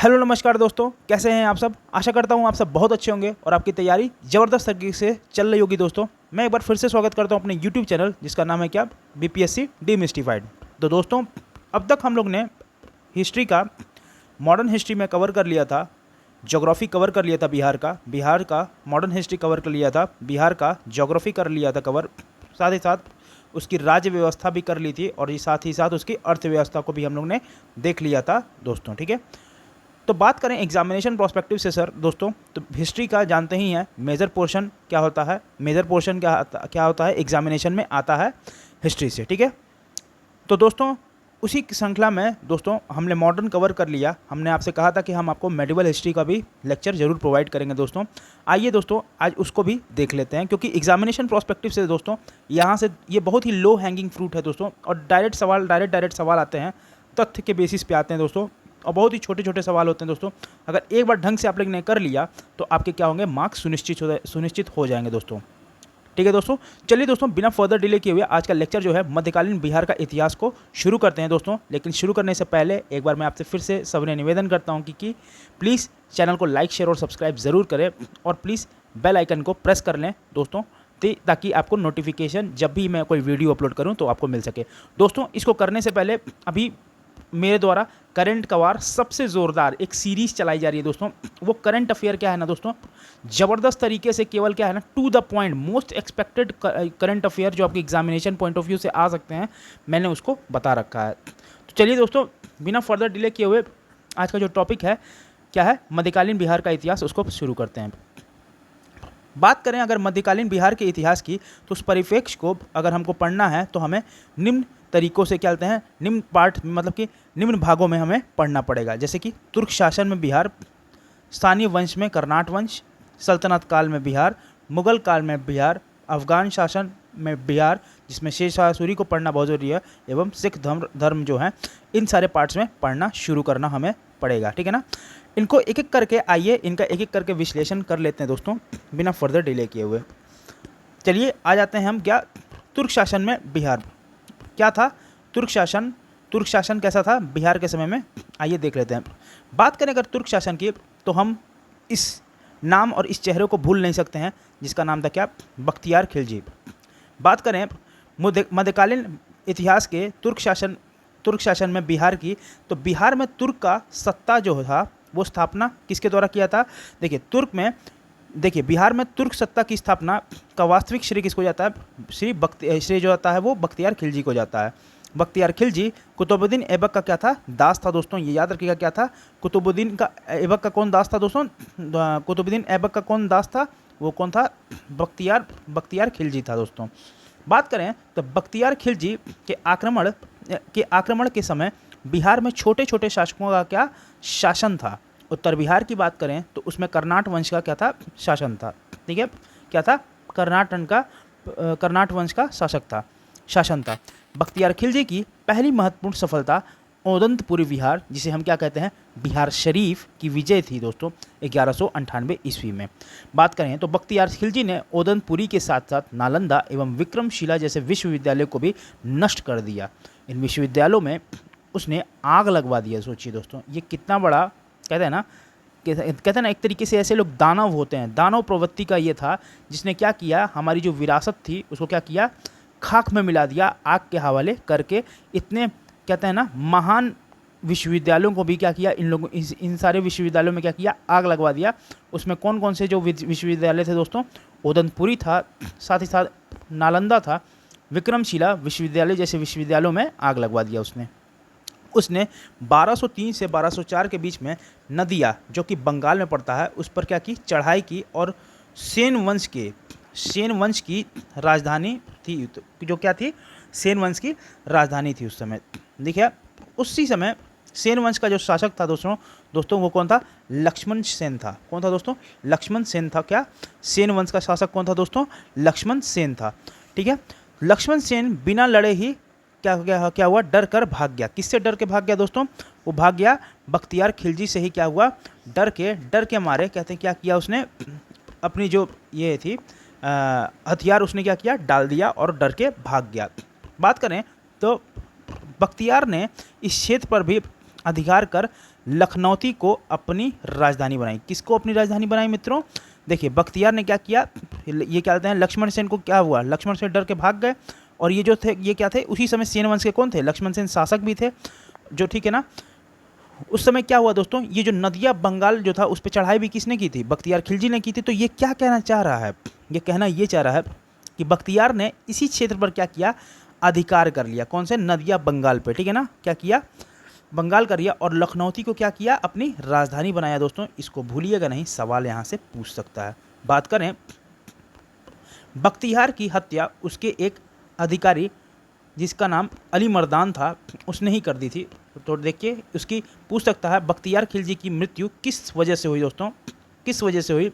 Hello नमस्कार दोस्तों, कैसे हैं आप सब। आशा करता हूं आप सब बहुत अच्छे होंगे और आपकी तैयारी ज़बरदस्त तरीके से चल रही होगी। दोस्तों मैं एक बार फिर से स्वागत करता हूं अपने यूट्यूब चैनल जिसका नाम है क्या, बीपीएससी डीमिस्टिफाइड। तो दोस्तों अब तक हम लोग ने हिस्ट्री का मॉडर्न हिस्ट्री में कवर कर लिया था, ज्योग्राफी कवर कर लिया था बिहार का मॉडर्न हिस्ट्री कवर कर लिया था, बिहार का ज्योग्राफी कर लिया था कवर, साथ ही साथ उसकी राज्य व्यवस्था भी कर ली थी और ये साथ ही साथ उसकी अर्थव्यवस्था को भी हम लोग ने देख लिया था दोस्तों। ठीक है, तो बात करें एग्जामिनेशन प्रोस्पेक्टिव से सर दोस्तों, तो हिस्ट्री का जानते ही हैं मेजर पोर्शन क्या होता है। मेजर पोर्शन क्या होता है एग्जामिनेशन में आता है हिस्ट्री से। ठीक है, तो दोस्तों उसी श्रृंखला में दोस्तों हमने मॉडर्न कवर कर लिया। हमने आपसे कहा था कि हम आपको मेडिवल हिस्ट्री का भी लेक्चर जरूर प्रोवाइड करेंगे दोस्तों। आइए दोस्तों आज उसको भी देख लेते हैं, क्योंकि एग्जामिनेशन प्रोस्पेक्टिव से दोस्तों यहाँ से ये बहुत ही लो हैंगिंग फ्रूट है दोस्तों, और डायरेक्ट सवाल आते हैं, तथ्य के बेसिस पे आते हैं दोस्तों, और बहुत ही छोटे छोटे सवाल होते हैं दोस्तों। अगर एक बार ढंग से आप लोग ने कर लिया तो आपके क्या होंगे, मार्क्स सुनिश्चित हो जाएंगे दोस्तों। ठीक है दोस्तों, चलिए दोस्तों बिना फर्दर डिले किए हुए आज का लेक्चर जो है मध्यकालीन बिहार का इतिहास को शुरू करते हैं दोस्तों। लेकिन शुरू करने से पहले एक बार मैं आपसे फिर से सबने निवेदन करता हूं कि प्लीज़ चैनल को लाइक शेयर और सब्सक्राइब ज़रूर करें, और प्लीज़ बेल आइकन को प्रेस कर लें दोस्तों, ताकि आपको नोटिफिकेशन जब भी मैं कोई वीडियो अपलोड करूं तो आपको मिल सके। दोस्तों इसको करने से पहले अभी मेरे द्वारा करंट का वार सबसे ज़ोरदार एक सीरीज़ चलाई जा रही है दोस्तों। वो करंट अफेयर क्या है ना दोस्तों, ज़बरदस्त तरीके से, केवल क्या है ना, to the point, most expected current affair जो आपके एग्जामिनेशन पॉइंट ऑफ व्यू से आ सकते हैं, मैंने उसको बता रखा है। तो चलिए दोस्तों बिना फर्दर डिले किए हुए आज का जो टॉपिक है क्या है, मध्यकालीन बिहार का इतिहास, उसको शुरू करते हैं। बात करें अगर मध्यकालीन बिहार के इतिहास की, तो उस परिप्रेक्ष्य को अगर हमको पढ़ना है तो हमें निम्न तरीकों से क्या कहते हैं, निम्न पार्ट मतलब कि निम्न भागों में हमें पढ़ना पड़ेगा। जैसे कि तुर्क शासन में बिहार, स्थानीय वंश में कर्नाट वंश, सल्तनत काल में बिहार, मुगल काल में बिहार, अफगान शासन में बिहार जिसमें शेष शाह सूरी को पढ़ना बहुत जरूरी है, एवं सिख धर्म जो है, इन सारे पार्ट्स में पढ़ना शुरू करना हमें पड़ेगा। ठीक है ना, इनको एक एक करके आइए इनका एक एक करके विश्लेषण कर लेते हैं दोस्तों बिना फर्दर डिले किए हुए। चलिए आ जाते हैं हम क्या, तुर्क शासन में बिहार क्या था। तुर्क शासन कैसा था बिहार के समय में, आइए देख लेते हैं। बात करें अगर तुर्क शासन की, तो हम इस नाम और इस चेहरे को भूल नहीं सकते हैं जिसका नाम था क्या, बख्तियार खिलजी। बात करें मध्यकालीन इतिहास के तुर्क शासन में बिहार की, तो बिहार में तुर्क का सत्ता जो था वो स्थापना किसके द्वारा किया था। देखिए बिहार में तुर्क सत्ता की स्थापना का वास्तविक श्रेय किसको जाता है, श्रेय जो जाता है वो बख्तियार खिलजी को जाता है। बख्तियार खिलजी कुतुबुद्दीन ऐबक का क्या था, दास था दोस्तों, ये याद रखिएगा क्या था, कुतुबुद्दीन का ऐबक का कौन दास था दोस्तों, कुतुबुद्दीन ऐबक का कौन दास था, वो कौन था, बख्तियार खिलजी था दोस्तों। बात करें तो बख्तियार खिलजी के आक्रमण के समय बिहार में छोटे छोटे शासकों का क्या शासन था। उत्तर बिहार की बात करें तो उसमें कर्नाट वंश का क्या था, शासन था। ठीक है, क्या था, कर्नाट वंश का शासन था। बख्तियार खिलजी की पहली महत्वपूर्ण सफलता ओदंतपुरी विहार, जिसे हम क्या कहते हैं, बिहार शरीफ की विजय थी दोस्तों 1198 ईस्वी में। बात करें तो बख्तियार खिलजी ने ओदंतपुरी के साथ साथ नालंदा एवं विक्रमशिला जैसे विश्वविद्यालयों को भी नष्ट कर दिया। इन विश्वविद्यालयों में उसने आग लगवा दिया। सोचिए दोस्तों ये कितना बड़ा, कहते हैं ना एक तरीके से ऐसे लोग दानव होते हैं, दानव प्रवृत्ति का ये था, जिसने क्या किया, हमारी जो विरासत थी उसको क्या किया, खाक में मिला दिया, आग के हवाले करके। इतने कहते हैं ना महान विश्वविद्यालयों को भी क्या किया, इन सारे विश्वविद्यालयों में क्या किया, आग लगवा दिया। उसमें कौन कौन से जो विश्वविद्यालय थे दोस्तों, ओदंतपुरी था, साथ ही साथ नालंदा था, विक्रमशिला विश्वविद्यालय जैसे विश्वविद्यालयों में आग लगवा दिया उसने 1203 से 1204 के बीच में नदिया जो कि बंगाल में पड़ता है उस पर क्या की, चढ़ाई की, और सेन वंश की राजधानी थी, जो क्या थी, सेन वंश की राजधानी थी उस समय। देखिए उसी समय सेन वंश का जो शासक था दोस्तों वो कौन था, लक्ष्मण सेन था। कौन था दोस्तों, लक्ष्मण सेन था। क्या, सेन वंश का शासक कौन था दोस्तों, लक्ष्मण सेन था। ठीक है, लक्ष्मण सेन बिना लड़े ही क्या हुआ, डर कर भाग गया। किससे डर के भाग गया दोस्तों, वो भाग गया बख्तियार खिलजी से ही। क्या हुआ, डर के मारे, कहते हैं क्या किया उसने, अपनी जो ये थी हथियार उसने क्या किया, डाल दिया और डर के भाग गया। बात करें तो बख्तियार ने इस क्षेत्र पर भी अधिकार कर लखनौती को अपनी राजधानी बनाई। किसको अपनी राजधानी बनाई मित्रों? देखिए बख्तियार ने क्या किया, ये क्या कहते हैं, लक्ष्मण सेन को क्या हुआ, लक्ष्मण सेन डर के भाग गए। और ये जो थे ये क्या थे, उसी समय सेन वंश के कौन थे, लक्ष्मण सेन शासक भी थे, जो ठीक है ना। उस समय क्या हुआ दोस्तों, ये जो नदिया बंगाल जो था उस पर चढ़ाई भी किसने की थी, बख्तियार खिलजी ने की थी। तो ये क्या कहना चाह रहा है, ये कहना ये चाह रहा है कि बख्तियार ने इसी क्षेत्र पर क्या किया, अधिकार कर लिया। कौन से, नदिया बंगाल पे, ठीक है ना, क्या किया, बंगाल कर लिया। और लखनौती को क्या किया, अपनी राजधानी बनाया। दोस्तों इसको भूलिएगा नहीं, सवाल यहाँ से पूछ सकता है। बात करें बख्तियार की हत्या उसके एक अधिकारी जिसका नाम अली मर्दान था, उसने ही कर दी थी। तो देखिए उसकी पूछ सकता है, बख्तियार खिलजी की मृत्यु किस वजह से हुई दोस्तों, किस वजह से हुई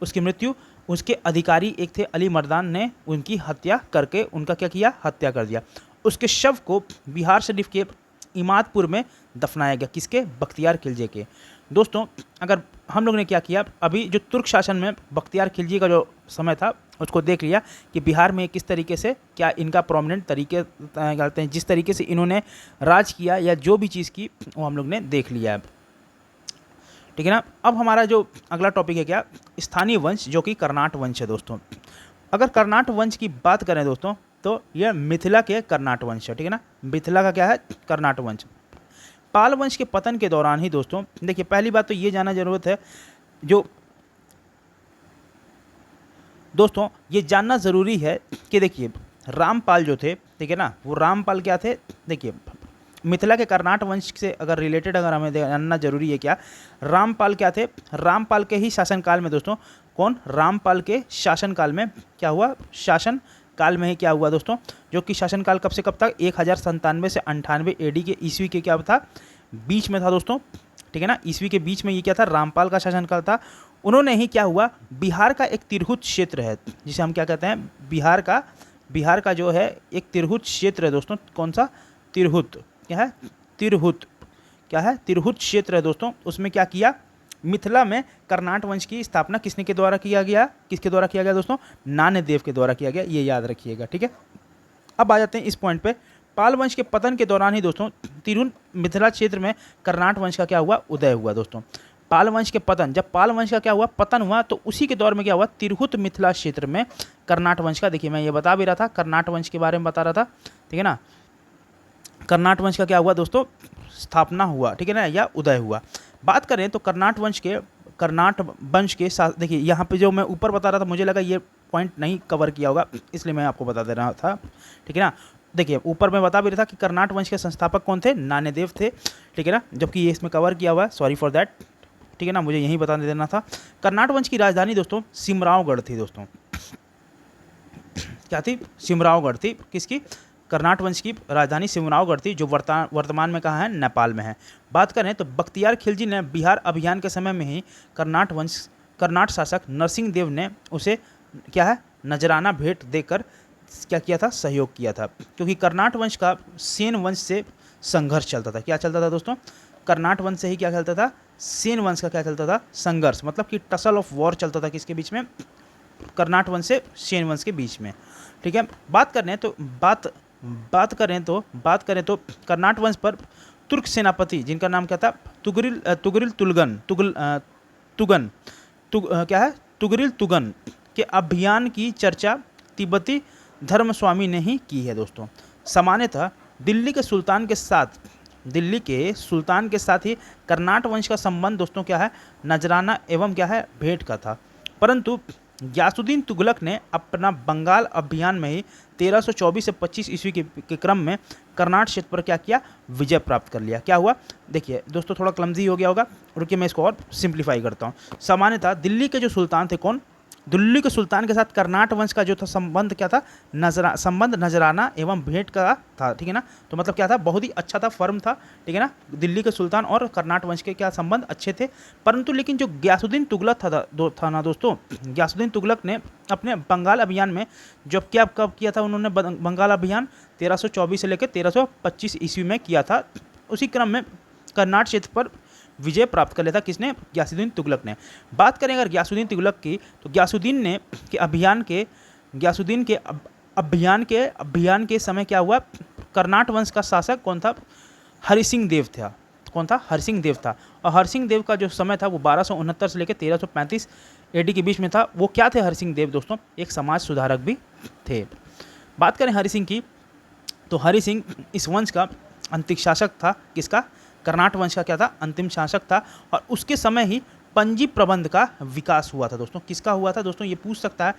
उसकी मृत्यु? उसके अधिकारी एक थे अली मर्दान ने उनकी हत्या करके उनका क्या किया, हत्या कर दिया। उसके शव को बिहार शरीफ के इमादपुर में दफनाया गया। किसके, बख्तियार खिलजी के। दोस्तों अगर हम लोग ने क्या किया, अभी जो तुर्क शासन में बख्तियार खिलजी का जो समय था उसको देख लिया कि बिहार में किस तरीके से क्या इनका प्रोमिनेंट तरीके कहते हैं, जिस तरीके से इन्होंने राज किया या जो भी चीज़ की वो हम लोग ने देख लिया है, ठीक है ना। अब हमारा जो अगला टॉपिक है क्या, स्थानीय वंश, जो कि कर्नाट वंश है। दोस्तों अगर कर्नाट वंश की बात करें दोस्तों, तो यह मिथिला के कर्नाट वंश है, ठीक है ना। मिथिला का क्या है, कर्नाट वंश। पाल वंश के पतन के दौरान ही दोस्तों, देखिए पहली बात तो ये जानना जरूरत है, जो दोस्तों ये जानना ज़रूरी है कि देखिए रामपाल जो थे, ठीक है ना, वो रामपाल क्या थे, देखिए मिथिला के कर्नाट वंश से अगर रिलेटेड अगर हमें जानना जरूरी है क्या, रामपाल क्या थे, रामपाल के ही शासनकाल में दोस्तों, कौन, रामपाल के शासनकाल में क्या हुआ, शासन काल में ही क्या हुआ दोस्तों, जो कि शासनकाल कब से कब तक, 1097 से 98 एडी के ईस्वी के क्या था, बीच में था दोस्तों, ठीक है ना। ईस्वी के बीच में ये क्या था, रामपाल का शासनकाल था। उन्होंने ही क्या हुआ, बिहार का एक तिरहुत क्षेत्र है जिसे हम क्या कहते हैं, बिहार का जो है एक तिरहुत क्षेत्र है दोस्तों, कौन सा, तिरहुत, क्या है, तिरहुत, क्या है, तिरहुत क्षेत्र है दोस्तों। उसमें क्या किया, मिथिला में कर्नाट वंश की स्थापना किसने के द्वारा किया गया, किसके द्वारा किया गया दोस्तों, नान्यदेव के द्वारा किया गया, ये याद रखिएगा, ठीक है। अब आ जाते हैं इस पॉइंट पे, पाल वंश के पतन के दौरान ही दोस्तों तिरुन मिथिला क्षेत्र में कर्नाट वंश का क्या हुआ, उदय हुआ दोस्तों। पाल वंश के पतन, जब पाल वंश का क्या हुआ, पतन हुआ, तो उसी के दौर में क्या हुआ, तिरहुत मिथिला क्षेत्र में कर्नाट वंश का, देखिए मैं ये बता भी रहा था, कर्नाट वंश के बारे में बता रहा था, ठीक है ना। कर्नाट वंश का क्या हुआ दोस्तों, स्थापना हुआ, ठीक है ना, या उदय हुआ। बात करें तो कर्नाट वंश के साथ, देखिए यहाँ पे जो मैं ऊपर बता रहा था, मुझे लगा ये पॉइंट नहीं कवर किया होगा, इसलिए मैं आपको बता दे रहा था, ठीक है ना। देखिए ऊपर मैं बता भी रहा था कि कर्नाट वंश के संस्थापक कौन थे, नान्यदेव थे, ठीक है ना, जबकि ये इसमें कवर किया हुआ है, सॉरी फॉर दैट, ठीक है ना, मुझे यही बता देना था। कर्नाट वंश की राजधानी दोस्तों सिमरावगढ़ थी दोस्तों, क्या थी, सिमरावगढ़ थी, किसकी, कर्नाट वंश की राजधानी सिमरावगढ़ थी, जो वर्तमान में कहाँ है, नेपाल में है। बात करें तो बख्तियार खिलजी ने बिहार अभियान के समय में ही कर्नाट शासक नरसिंह देव ने उसे क्या है, नजराना भेंट देकर क्या किया था, सहयोग किया था, क्योंकि कर्नाट वंश का सेन वंश से संघर्ष चलता था। क्या चलता था दोस्तों, कर्नाट वंश से ही क्या चलता था, सेन वंश का क्या चलता था, संघर्ष, मतलब कि टसल ऑफ वॉर चलता था, किसके बीच में, कर्नाट वंश से सेन वंश के बीच में, ठीक है। बात करें तो कर्नाट वंश पर तुर्क सेनापति जिनका नाम क्या था, तुगरिल तुगन के अभियान की चर्चा तिब्बती धर्मस्वामी ने ही की है दोस्तों। सामान्यतः दिल्ली के सुल्तान के साथ ही कर्नाट वंश का संबंध दोस्तों क्या है, नजराना एवं क्या है, भेंट का था। परंतु ग्यासुद्दीन तुगलक ने अपना बंगाल अभियान में ही 1324 से 25 ईस्वी के क्रम में कर्नाट क्षेत्र पर क्या किया, विजय प्राप्त कर लिया। क्या हुआ, देखिए दोस्तों थोड़ा क्लमजी हो गया होगा, रुकिए मैं इसको और सिंप्लीफाई करता हूँ। सामान्यतः दिल्ली के जो सुल्तान थे, कौन, दिल्ली के सुल्तान के साथ कर्नाट वंश का जो था संबंध क्या था, नजराना एवं भेंट का था, ठीक है ना। तो मतलब क्या था, बहुत ही अच्छा था, फर्म था, ठीक है ना। दिल्ली के सुल्तान और कर्नाट वंश के क्या संबंध अच्छे थे। परंतु लेकिन जो ग्यासुद्दीन तुगलक था ना दोस्तों, ग्यासुद्दीन तुगलक ने अपने बंगाल अभियान में जब क्या कब किया था उन्होंने, बंगाल अभियान 1324 से लेकर 1325 ईस्वी में किया था। उसी क्रम में कर्नाट क्षेत्र पर विजय प्राप्त कर लिया था, किसने, ग्यासुद्दीन तुगलक ने। बात करें अगर ग्यासुद्दीन तुगलक की, तो ग्यासुद्दीन के अभियान के समय क्या हुआ, कर्नाट वंश का शासक कौन था, हरि सिंह देव था, कौन था? हरसिंह देव था। और हरसिंह देव का जो समय था वो 1269 से लेकर 1335 एडी के बीच में था। वो क्या थे हरसिंह देव दोस्तों? एक समाज सुधारक भी थे। बात करें हरि सिंह की, तो हरि सिंह इस वंश का अंतिम शासक था। किसका? कर्नाट वंश का क्या था? अंतिम शासक था। और उसके समय ही पंजी प्रबंध का विकास हुआ था दोस्तों। किसका हुआ था दोस्तों? ये पूछ सकता है।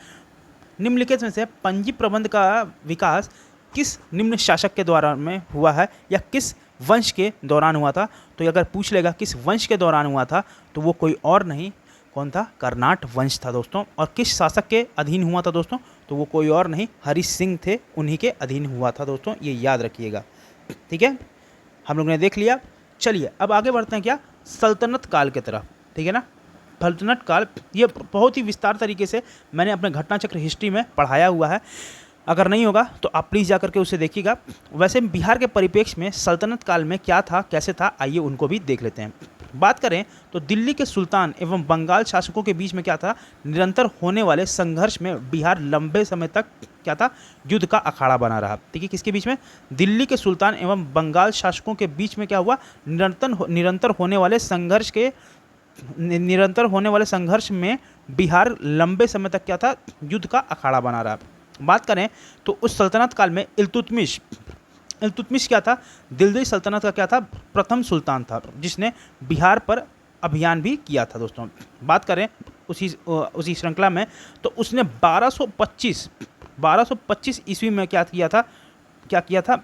निम्नलिखित में से पंजी प्रबंध का विकास किस निम्न शासक के दौरान में हुआ है या किस वंश के दौरान हुआ था? तो अगर पूछ लेगा किस वंश के दौरान हुआ था तो वो कोई और नहीं, कौन था? कर्नाट वंश था दोस्तों। और किस शासक के अधीन हुआ था दोस्तों? तो वो कोई और नहीं, हरि सिंह थे, उन्हीं के अधीन हुआ था दोस्तों। ये याद रखिएगा, ठीक है। हम लोग ने देख लिया। चलिए अब आगे बढ़ते हैं क्या? सल्तनत काल की तरफ, ठीक है ना। सल्तनत काल ये बहुत ही विस्तार तरीके से मैंने अपने घटना चक्र हिस्ट्री में पढ़ाया हुआ है। अगर नहीं होगा तो आप प्लीज़ जा करके उसे देखिएगा। वैसे बिहार के परिप्रेक्ष्य में सल्तनत काल में क्या था, कैसे था, आइए उनको भी देख लेते हैं। बात करें तो दिल्ली के सुल्तान एवं बंगाल शासकों के बीच में क्या था? निरंतर होने वाले संघर्ष में बिहार लंबे समय तक क्या था? युद्ध का अखाड़ा बना रहा। ठीक है, किसके बीच में? दिल्ली के सुल्तान एवं बंगाल शासकों के बीच में क्या हुआ? निरंतर होने वाले संघर्ष में बिहार लंबे समय तक क्या था? युद्ध का अखाड़ा बना रहा। बात करें तो उस सल्तनत काल में इल्तुतमिश क्या था? दिल्ली सल्तनत का क्या था? प्रथम सुल्तान था, जिसने बिहार पर अभियान भी किया था दोस्तों। बात करें उसी श्रृंखला में तो उसने 1225 ईस्वी में क्या किया था?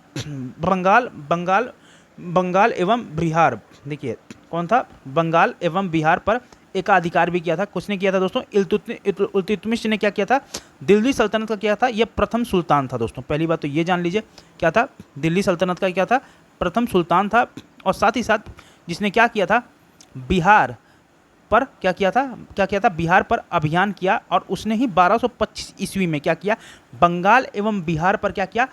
बंगाल एवं बिहार, देखिए कौन था? बंगाल एवं बिहार पर एकाधिकार भी किया था। किसने किया था दोस्तों? इल्तुतमिश ने क्या किया था? दिल्ली सल्तनत का क्या था? ये प्रथम सुल्तान था दोस्तों। पहली बात तो ये जान लीजिए, क्या था? दिल्ली सल्तनत का क्या था? प्रथम सुल्तान था। और साथ ही साथ जिसने क्या किया था? बिहार पर क्या किया था? बिहार पर अभियान किया। और उसने ही 1225 ईस्वी में क्या किया? बंगाल एवं बिहार पर क्या किया?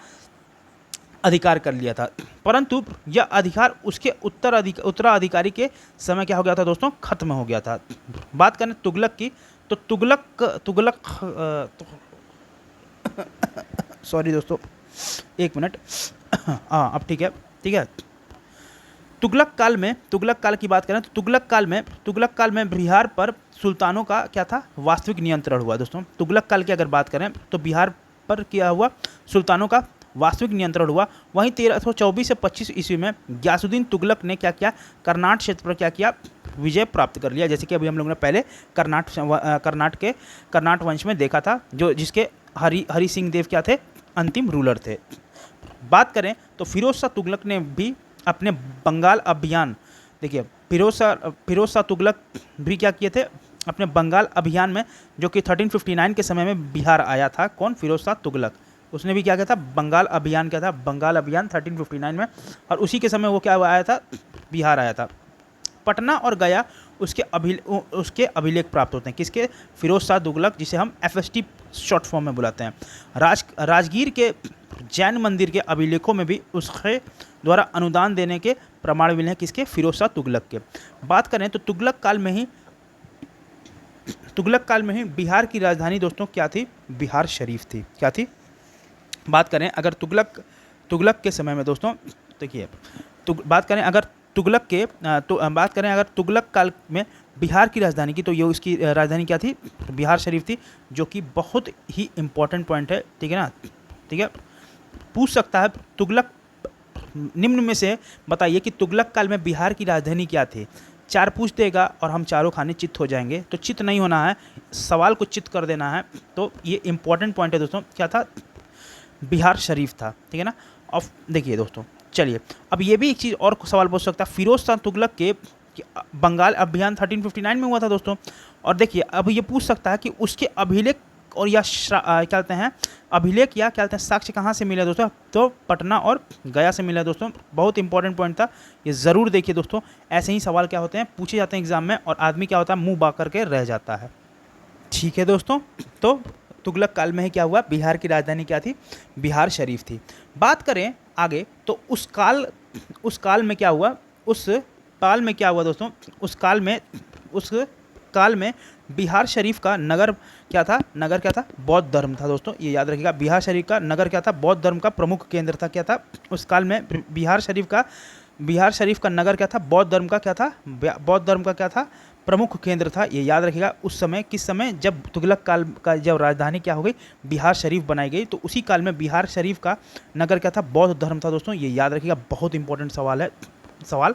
अधिकार कर लिया था। परंतु यह अधिकार उसके उत्तराधिकारी के समय क्या हो गया था दोस्तों? खत्म हो गया था। बात करें तुगलक की, तो तुगलक सॉरी दोस्तों, एक मिनट। हाँ अब ठीक है। तुगलक काल की बात करें तो तुगलक काल में बिहार पर सुल्तानों का क्या था? वास्तविक नियंत्रण हुआ दोस्तों। तुगलक काल की अगर बात करें तो बिहार पर क्या हुआ? सुल्तानों का वास्तविक नियंत्रण हुआ। वहीं 1324 से 25 ईस्वी में गयासुद्दीन तुगलक ने क्या किया? कर्नाट क्षेत्र पर क्या किया? विजय प्राप्त कर लिया। जैसे कि अभी हम लोगों ने पहले कर्नाट वंश में देखा था, जिसके हरि सिंह देव क्या थे? अंतिम रूलर थे। बात करें तो फिरोज शाह तुगलक ने भी अपने बंगाल अभियान, देखिए फिरोज शाह तुगलक भी क्या किए थे? अपने बंगाल अभियान में, जो कि 1359 के समय में बिहार आया था। कौन? फिरोज शाह तुगलक। उसने भी क्या किया था? बंगाल अभियान 1359 में। और उसी के समय वो क्या आया था? बिहार आया था। पटना और गया उसके अभिलेख प्राप्त होते हैं। किसके? फिरोज शाह तुगलक, जिसे हम FST शॉर्ट फॉर्म में बुलाते हैं। राजगीर के जैन मंदिर के अभिलेखों में भी उसके द्वारा अनुदान देने के प्रमाण मिले हैं। किसके? फिरोज शाह तुगलक के। बात करें तो तुगलक काल में ही बिहार की राजधानी दोस्तों क्या थी? बिहार शरीफ थी। क्या थी? बात करें अगर तुगलक के समय में दोस्तों, देखिए बात करें अगर तुगलक काल में बिहार की राजधानी की, तो ये उसकी राजधानी क्या थी? बिहार शरीफ थी, जो कि बहुत ही इंपॉर्टेंट पॉइंट है। ठीक है ना? ठीक है, पूछ सकता है तुगलक, निम्न में से बताइए कि तुगलक काल में बिहार की राजधानी क्या थी? 4 पूछ देगा और हम चारों खाने चित्त हो जाएंगे। तो चित्त नहीं होना है, सवाल को चित्त कर देना है। तो ये इंपॉर्टेंट पॉइंट है दोस्तों। क्या था? बिहार शरीफ था। ठीक है ना? अब देखिए दोस्तों, चलिए अब ये भी एक चीज़ और सवाल पूछ सकता है। फिरोज शाह तुगलक के बंगाल अभियान 1359 में हुआ था दोस्तों। और देखिए अब ये पूछ सकता है कि उसके अभिलेख और या क्या कहते हैं अभिलेख या क्या कहते हैं साक्ष्य कहाँ से मिला दोस्तों? तो पटना और गया से मिला दोस्तों। बहुत इंपॉर्टेंट पॉइंट था, ये ज़रूर देखिए दोस्तों। ऐसे ही सवाल क्या होते हैं, पूछे जाते हैं एग्जाम में, और आदमी क्या होता है? मुँह बा करके रह जाता है। ठीक है दोस्तों, तो तुगलक काल में ही क्या हुआ? बिहार की राजधानी क्या थी? बिहार शरीफ थी। बात करें आगे तो उस काल में क्या हुआ? उस काल में बिहार शरीफ का नगर क्या था? बौद्ध धर्म था दोस्तों। ये याद रखिएगा, बिहार शरीफ का नगर क्या था? बौद्ध धर्म का प्रमुख केंद्र था। क्या था? उस काल में बिहार शरीफ का बिहार शरीफ का नगर क्या था, बौद्ध धर्म का क्या था, बौद्ध धर्म का क्या था, प्रमुख केंद्र था। ये याद रखिएगा। उस समय, किस समय, जब तुगलक काल का जब राजधानी क्या हो गई, बिहार शरीफ बनाई गई, तो उसी काल में बिहार शरीफ का नगर क्या था, बौद्ध धर्म था दोस्तों। ये याद रखिएगा, बहुत इंपॉर्टेंट सवाल है, सवाल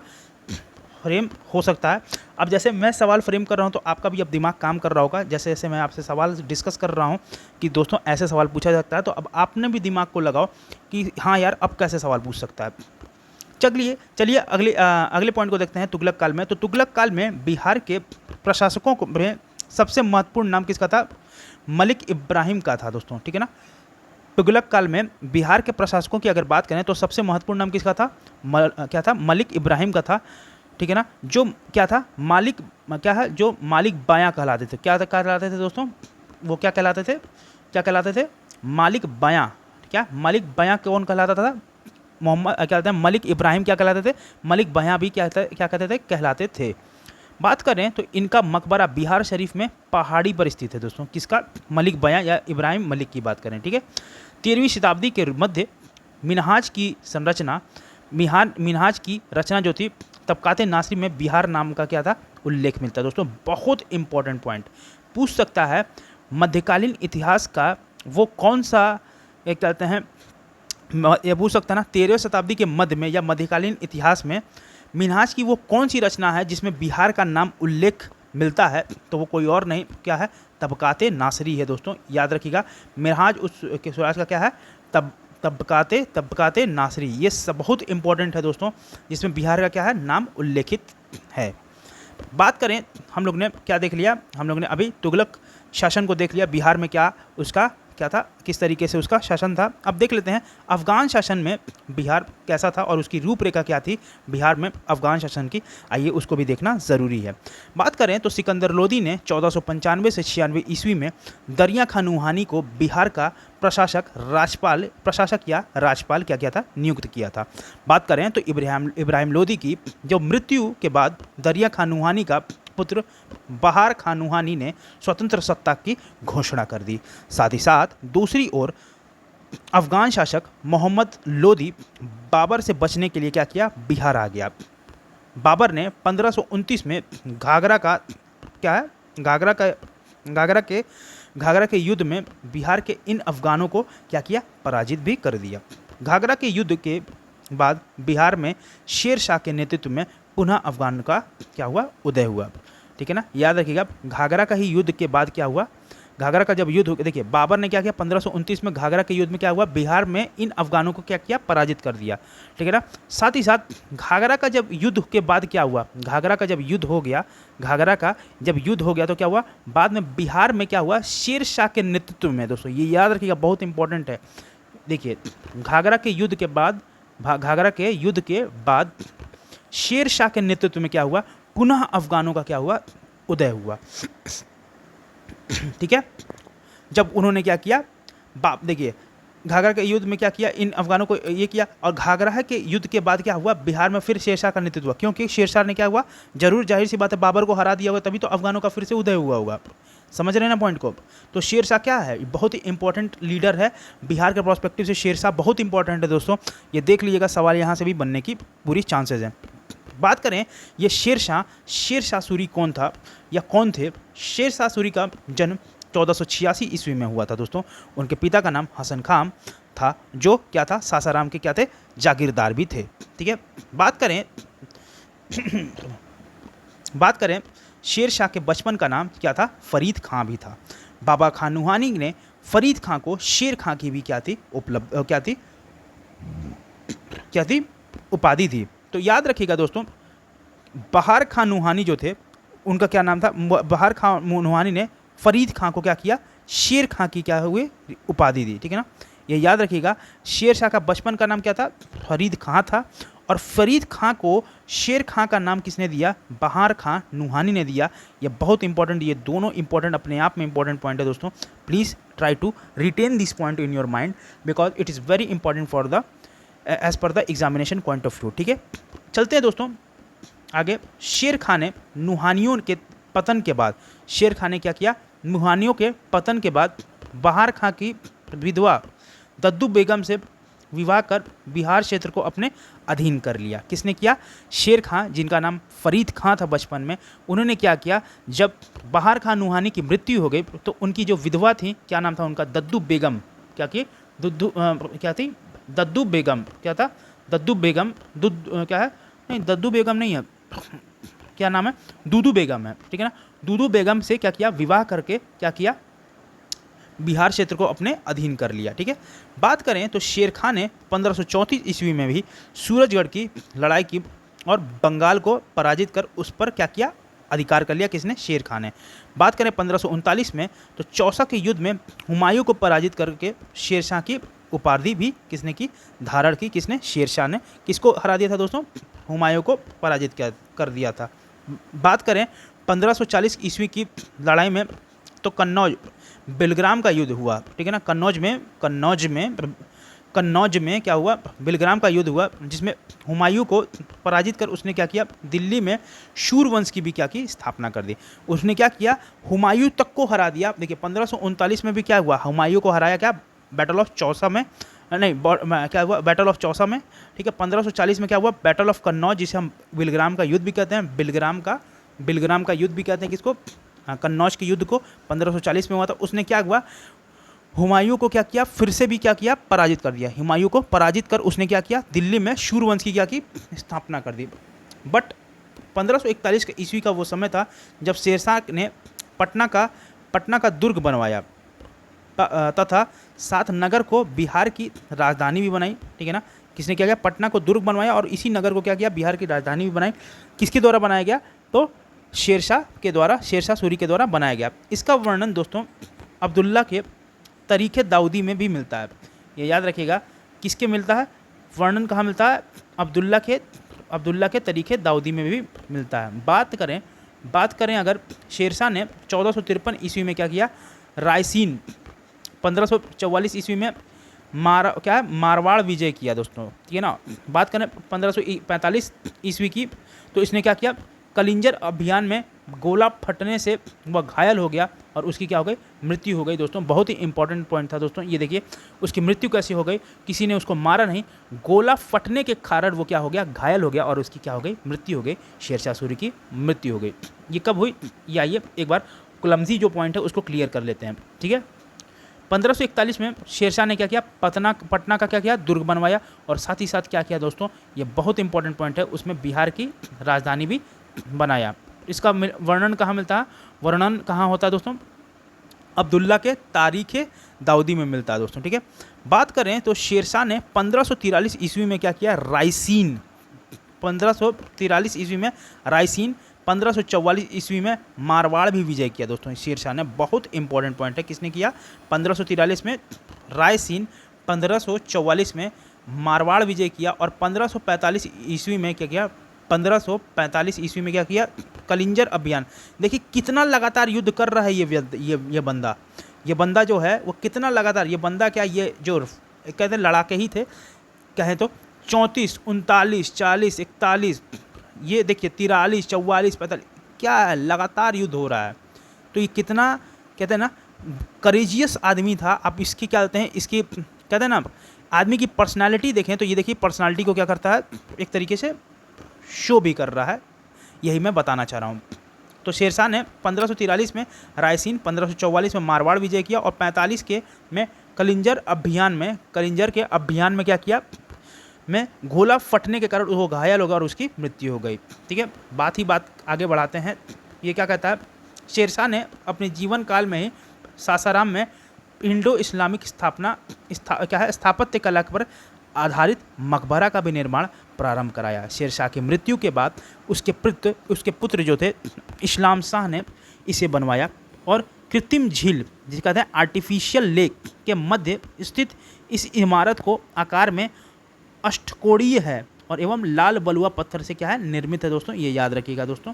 फ्रेम हो सकता है। अब जैसे मैं सवाल फ्रेम कर रहा हूँ तो आपका भी अब दिमाग काम कर रहा होगा। जैसे जैसे मैं आपसे सवाल डिस्कस कर रहा हूँ कि दोस्तों ऐसे सवाल पूछा जाता है, तो अब आपने भी दिमाग को लगाओ कि हाँ यार, अब कैसे सवाल पूछ सकता है। चलिए अगले पॉइंट को देखते हैं। तुगलक काल में, तो तुगलक काल में बिहार के प्रशासकों में सबसे महत्वपूर्ण नाम किसका था, मलिक इब्राहिम का था दोस्तों, ठीक है ना। तुगलक काल में बिहार के प्रशासकों की अगर बात करें तो सबसे महत्वपूर्ण नाम किसका था, क्या था, मलिक इब्राहिम का था, ठीक है ना। जो क्या था, मालिक क्या है, जो मालिक बायां कहलाते थे। क्या कहलाते थे दोस्तों, वो क्या कहलाते थे, क्या कहलाते थे, मालिक बायां। क्या मालिक बायां कौन कहलाता था, मोहम्मद क्या कहते हैं, मलिक इब्राहिम क्या कहलाते थे, मलिक बायां भी क्या कहते थे, कहलाते थे। बात करें तो इनका मकबरा बिहार शरीफ में पहाड़ी पर स्थित है दोस्तों। किसका, मलिक बायां या इब्राहिम मलिक की बात करें, ठीक है। 13वीं शताब्दी के मध्य मिनहाज की संरचना, मिनहाज की रचना जो थी, तबकाते नासरी में बिहार नाम का क्या था, उल्लेख मिलता है दोस्तों। बहुत इंपॉर्टेंट पॉइंट पूछ सकता है, मध्यकालीन इतिहास का वो कौन सा, एक कहते हैं, ये पूछ सकता है ना, 13वीं शताब्दी के मध्य में या मध्यकालीन इतिहास में मिनहाज की वो कौन सी रचना है जिसमें बिहार का नाम उल्लेख मिलता है, तो वो कोई और नहीं क्या है, तबकाते नासरी है दोस्तों। याद रखिएगा, मिनहाज उस के स्वराज का क्या है, तबकाते नासरी। ये सब बहुत इंपॉर्टेंट है दोस्तों, जिसमें बिहार का क्या है, नाम उल्लेखित है। बात करें, हम लोग ने क्या देख लिया, हम लोग ने अभी तुगलक शासन को देख लिया, बिहार में क्या उसका क्या था, किस तरीके से उसका शासन था। अब देख लेते हैं अफगान शासन में बिहार कैसा था और उसकी रूपरेखा क्या थी बिहार में अफगान शासन की। आइए उसको भी देखना ज़रूरी है। बात करें तो सिकंदर लोदी ने 1495 से 96 ईस्वी में दरिया खान नूहानी को बिहार का प्रशासक या राजपाल क्या किया था, नियुक्त किया था। बात करें तो इब्राहिम लोदी की जो मृत्यु के बाद दरिया खान नूहानी का पुत्र बहार खान नूहानी ने स्वतंत्र सत्ता की घोषणा कर दी। साथ ही साथ दूसरी ओर अफगान शासक मोहम्मद लोदी बाबर से बचने के लिए क्या किया, बिहार आ गया। बाबर ने 1529 में घाघरा के युद्ध में बिहार के इन अफगानों को क्या किया, पराजित भी कर दिया। घाघरा के युद्ध के बाद बिहार में शेर शाह के नेतृत्व में पुनः अफगान का क्या हुआ, उदय हुआ, ठीक है ना। याद रखिएगा, घाघरा का ही युद्ध के बाद क्या हुआ, घाघरा का जब युद्ध, देखिए बाबर ने क्या किया, 1529 में घाघरा के युद्ध में क्या हुआ, बिहार में इन अफगानों को क्या किया, पराजित कर दिया, ठीक है ना। साथ ही साथ घाघरा का जब युद्ध के बाद क्या हुआ, घाघरा का जब युद्ध हो गया, घाघरा का जब युद्ध हो गया तो क्या हुआ, बाद में बिहार में क्या हुआ, शेर शाह के नेतृत्व में। दोस्तों ये याद रखिएगा, बहुत इंपॉर्टेंट है। देखिए घाघरा के युद्ध के बाद शेर शाह के नेतृत्व में क्या हुआ, पुनः अफगानों का क्या हुआ, उदय हुआ, ठीक है। जब उन्होंने क्या किया, देखिए घाघरा के युद्ध में क्या किया, इन अफगानों को ये किया, और घाघरा के युद्ध के बाद क्या हुआ, बिहार में फिर शेरशाह का नेतृत्व हुआ, क्योंकि शेरशाह ने क्या हुआ, जरूर जाहिर सी बात है बाबर को हरा दिया होगा, तभी तो अफगानों का फिर से उदय हुआ होगा। समझ रहे हैं ना पॉइंट को। तो शेरशाह क्या है, बहुत ही इंपॉर्टेंट लीडर है बिहार के प्रोस्पेक्टिव से। शेरशाह बहुत इंपॉर्टेंट है दोस्तों, ये देख लीजिएगा, सवाल यहाँ से भी बनने की पूरी चांसेज हैं। बात करें ये शेरशाह सूरी कौन था या कौन थे। शेरशाह सूरी का जन्म 1486 ईस्वी में हुआ था दोस्तों। उनके पिता का नाम हसन खान था, जो क्या था, सासाराम के क्या थे, जागीरदार भी थे, ठीक है। बात करें शेरशाह के बचपन का नाम क्या था, फरीद खां भी था। बाबा खान नूहानी ने फरीद खां को शेर खां की भी क्या थी, उपाधि थी। तो याद रखिएगा दोस्तों, बहार खान नूहानी जो थे, उनका क्या नाम था, बहार खान नूहानी ने फरीद खां को क्या किया, शेर खां की क्या हुई, उपाधि दी, ठीक है ना। ये याद रखिएगा, शेर शाह का बचपन का नाम क्या था, फरीद खां था, और फरीद खां को शेर खां का नाम किसने दिया, बहार खान नूहानी ने दिया। ये बहुत इंपॉर्टेंट, ये दोनों इंपॉर्टेंट, अपने आप में इंपॉर्टेंट पॉइंट है दोस्तों। Please try to retain this point in your mind, because it is very important for the as per the examination point of view, ठीक है। चलते हैं दोस्तों आगे। शेर खां ने नूहानियों के पतन के बाद, शेर खां ने क्या किया, नूहानियों के पतन के बाद बहार खां की विधवा दद्दू बेगम से विवाह कर बिहार क्षेत्र को अपने अधीन कर लिया। किसने किया? शेर खां, जिनका नाम फरीद खां था बचपन में। उन्होंने क्या किया, जब बहार खां नुहानी की मृत्यु हो गई तो उनकी जो विधवा थी, क्या नाम था उनका? दद्दू बेगम। क्या की? क्या थी? दद्दू बेगम। क्या था? दद्दू बेगम। क्या है? नहीं, दद्दू बेगम नहीं है, क्या नाम है? दूदू बेगम है, ठीक है ना। दूदू बेगम से क्या किया? विवाह करके क्या किया? बिहार क्षेत्र को अपने अधीन कर लिया, ठीक है। बात करें तो शेर खां ने 1534 ईस्वी में भी सूरजगढ़ की लड़ाई की और बंगाल को पराजित कर उस पर क्या किया? अधिकार कर लिया। किसने? शेर खां ने। बात करें 1539 में तो चौसा के युद्ध में हुमायूं को पराजित करके शेरशाह की उपाधि भी किसने की? धारण की। किसने? शेरशाह ने। किसको हरा दिया था दोस्तों? हुमायूं को पराजित कर दिया था। बात करें 1540 ईस्वी की लड़ाई में तो बिलग्राम का युद्ध हुआ, ठीक है ना। कन्नौज में क्या हुआ? बिलग्राम का युद्ध हुआ, जिसमें हुमायूं को पराजित कर उसने क्या किया? दिल्ली में शूर वंश की भी क्या की? स्थापना कर दी। उसने क्या किया? हुमायूं तक को हरा दिया। देखिए 1539 में भी क्या हुआ? हुमायूं को हराया। क्या? बैटल ऑफ चौसा में, नहीं क्या हुआ? बैटल ऑफ चौसा में, ठीक है। 1540 में क्या हुआ? बैटल ऑफ कन्नौज, जिसे हम बिलग्राम का युद्ध भी कहते हैं। बिलग्राम का युद्ध भी कहते हैं। किसको? कन्नौज के युद्ध को 1540 में हुआ था। उसने क्या हुआ? हुमायूं को क्या किया? फिर से भी क्या किया? पराजित कर दिया। हुमायूं को पराजित कर उसने क्या किया? दिल्ली में शूरवंश की क्या की? स्थापना कर दी। बट 1541 ईस्वी का वो समय था जब शेरशाह ने पटना का दुर्ग बनवाया तथा साथ नगर को बिहार की राजधानी भी बनाई, ठीक है ना। किसने क्या किया? पटना को दुर्ग बनवाया और इसी नगर को क्या किया? बिहार की राजधानी भी बनाई। किसके द्वारा बनाया गया? तो शेरशाह सूरी के द्वारा बनाया गया। इसका वर्णन दोस्तों अब्दुल्ला के तरीखे दाऊदी में भी मिलता है। ये याद रखिएगा। किसके मिलता है वर्णन? कहाँ मिलता है? अब्दुल्ला के तरीखे दाऊदी में भी मिलता है। बात करें अगर शेरशाह ने 1453 ईस्वी में क्या किया? रायसीन। 1544 ईस्वी में मारवाड़ विजय किया दोस्तों, ठीक है ना। बात करें 1545 ईस्वी की तो इसने क्या किया? कलिंजर अभियान में गोला फटने से वह घायल हो गया और उसकी क्या हो गई? मृत्यु हो गई दोस्तों। बहुत ही इंपॉर्टेंट पॉइंट था दोस्तों। ये देखिए उसकी मृत्यु कैसे हो गई? किसी ने उसको मारा नहीं, गोला फटने के कारण वो क्या हो गया? घायल हो गया और उसकी क्या हो गई? मृत्यु हो गई। शेरशाह सूरी की मृत्यु हो गई। ये कब हुई? ये आइए एक बार क्लमजी जो पॉइंट है उसको क्लियर कर लेते हैं, ठीक है। 1541 में शेरशाह ने क्या किया? पटना का क्या किया? दुर्ग बनवाया और साथ ही साथ क्या किया दोस्तों? ये बहुत इंपॉर्टेंट पॉइंट है, उसमें बिहार की राजधानी भी बनाया। इसका वर्णन कहाँ मिलता है? वर्णन कहाँ होता है दोस्तों? अब्दुल्ला के तारीखे दाऊदी में मिलता है दोस्तों, ठीक है। बात करें तो शेरशाह ने 1543 ईस्वी में क्या किया? रायसीन। 1543 ईस्वी में रायसीन, 1544 ईस्वी में मारवाड़ भी विजय किया दोस्तों शेरशाह ने। बहुत इंपॉर्टेंट पॉइंट है। किसने किया? 1543 में रायसीन, 1544 में मारवाड़ विजय किया और 1545 ईस्वी में क्या किया? 1545 ईस्वी में क्या किया? कलिंजर अभियान। देखिए कितना लगातार युद्ध कर रहा है ये बंदा जो है वो कितना लगातार, ये बंदा क्या, ये जो कहते हैं लड़ाके ही थे, कहें तो 34, 39, 40, 41, ये देखिए 43, 44, 45, क्या है लगातार युद्ध हो रहा है। तो ये कितना कहते हैं ना करेजियस आदमी था। आप इसकी क्या कहते हैं, इसकी कहते हैं ना आदमी की पर्सनालिटी देखें तो ये देखिए पर्सनालिटी को क्या करता है, एक तरीके से शो भी कर रहा है। यही मैं बताना चाह रहा हूँ। तो शेरशाह ने 1543 में रायसीन, 1544 में मारवाड़ विजय किया और 45 के में कलिंजर के अभियान में क्या किया? में गोला फटने के कारण वो घायल हो गया और उसकी मृत्यु हो गई। ठीक है, बात आगे बढ़ाते हैं। ये क्या कहता है? शेरशाह ने अपने जीवन काल में ही सासाराम में इंडो इस्लामिक स्थापत्य कला पर आधारित मकबरा का भी निर्माण प्रारंभ कराया। शेरशाह की मृत्यु के बाद उसके पुत्र जो थे इस्लाम शाह ने इसे बनवाया और कृत्रिम झील जिसे कहते हैं आर्टिफिशियल लेक के मध्य स्थित इस इमारत को आकार में अष्टकोणीय है और एवं लाल बलुआ पत्थर से क्या है निर्मित है दोस्तों, ये याद रखिएगा दोस्तों।